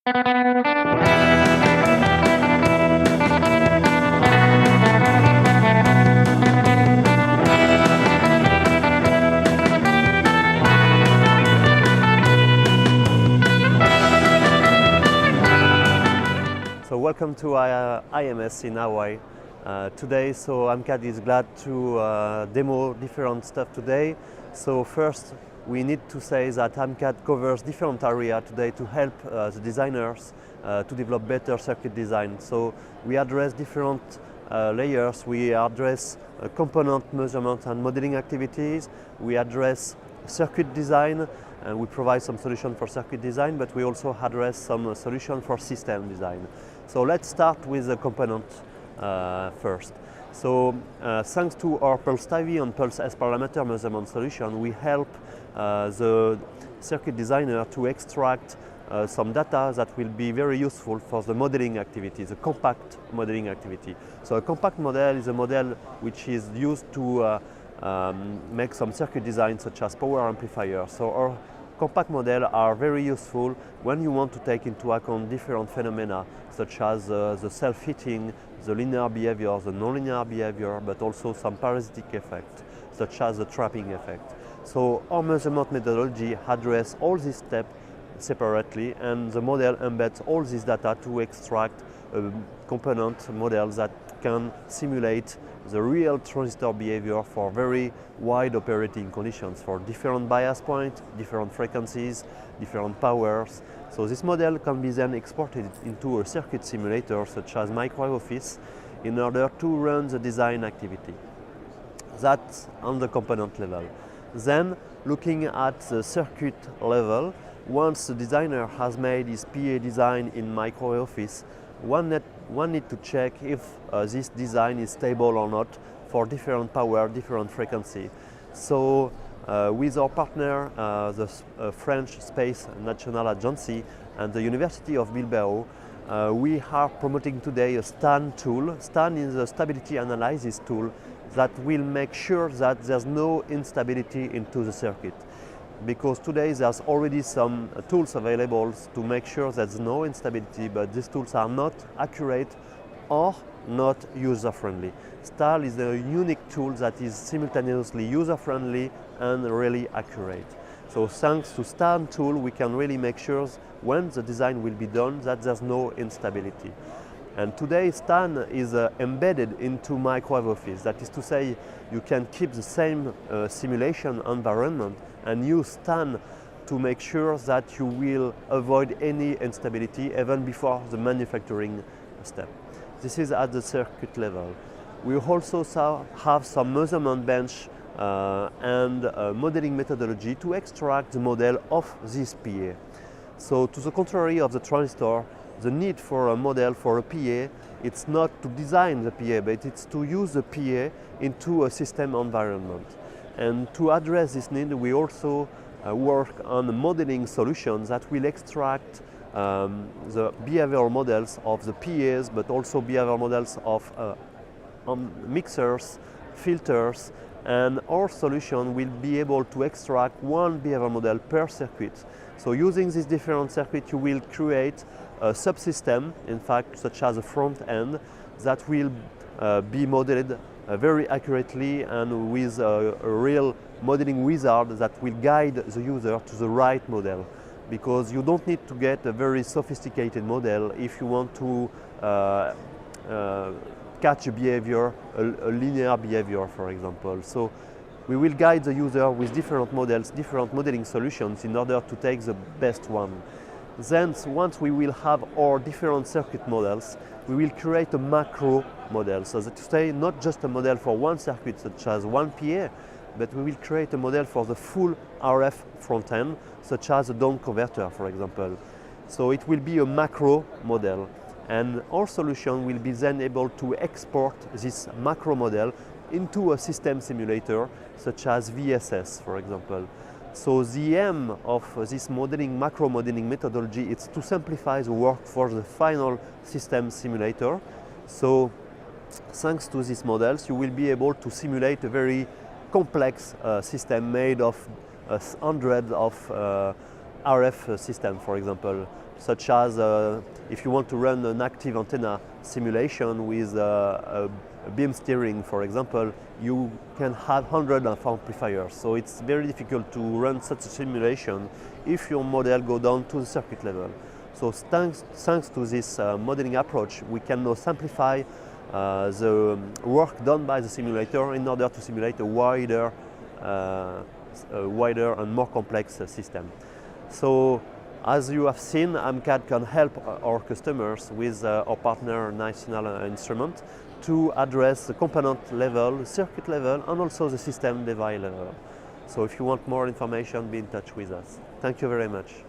So welcome to IMS in Hawaii today. So AMCAD is glad to demo different stuff today. So first we need to say that AMCAD covers different areas today to help the designers to develop better circuit design. So we address different layers. We address component measurement and modeling activities. We address circuit design, and we provide some solution for circuit design, but we also address some solution for system design. So let's start with the component first. So thanks to our Pulse IV and Pulse S parameter measurement solution, we help the circuit designer to extract some data that will be very useful for the modeling activity, the compact modeling activity. So a compact model is a model which is used to make some circuit design such as power amplifiers. So our compact models are very useful when you want to take into account different phenomena such as the self-heating, the linear behavior, the nonlinear behavior, but also some parasitic effects such as the trapping effect. So our measurement methodology addresses all these steps separately, and the model embeds all this data to extract a component model that can simulate the real transistor behavior for very wide operating conditions, for different bias points, different frequencies, different powers. So this model can be then exported into a circuit simulator such as Microwave Office in order to run the design activity. That's on the component level. Then, looking at the circuit level, once the designer has made his PA design in Microwave Office, one need to check if this design is stable or not for different power, different frequency. So with our partner, the French Space National Agency and the University of Bilbao, we are promoting today a STAN tool. STAN is a stability analysis tool that will make sure that there's no instability into the circuit. Because today there's already some tools available to make sure there's no instability, but these tools are not accurate or not user-friendly. STAN is a unique tool that is simultaneously user-friendly and really accurate. So thanks to STAN tool, we can really make sure when the design will be done that there's no instability. And today STAN is embedded into Microwave Office. That is to say, you can keep the same simulation environment and use STAN to make sure that you will avoid any instability even before the manufacturing step. This is at the circuit level. We also have some measurement bench and modeling methodology to extract the model of this PA. So to the contrary of the transistor, the need for a model for a PA, it's not to design the PA, but it's to use the PA into a system environment. And to address this need, we also work on modeling solutions that will extract the behavioral models of the PAs, but also behavioral models of mixers, filters, and our solution will be able to extract one behavioral model per circuit. So using this different circuit, you will create a subsystem, in fact, such as a front end, that will be modeled very accurately and with a real modeling wizard that will guide the user to the right model. Because you don't need to get a very sophisticated model if you want to catch a behavior, a linear behavior, for example. So we will guide the user with different models, different modeling solutions in order to take the best one. Then, once we will have our different circuit models, we will create a macro model. So that to say, not just a model for one circuit, such as one PA, but we will create a model for the full RF front end, such as a down converter, for example. So it will be a macro model. And our solution will be then able to export this macro model into a system simulator, such as VSS, for example. So the aim of this macro modeling methodology is to simplify the work for the final system simulator. So thanks to these models, you will be able to simulate a very complex system made of hundreds of RF systems, for example. such as if you want to run an active antenna simulation with a beam steering, for example, you can have hundreds of amplifiers. So it's very difficult to run such a simulation if your model go down to the circuit level. So thanks to this modeling approach, we can now simplify the work done by the simulator in order to simulate a wider and more complex system. So as you have seen, AMCAD can help our customers with our partner National Instrument to address the component level, circuit level, and also the system device level. So if you want more information, be in touch with us. Thank you very much.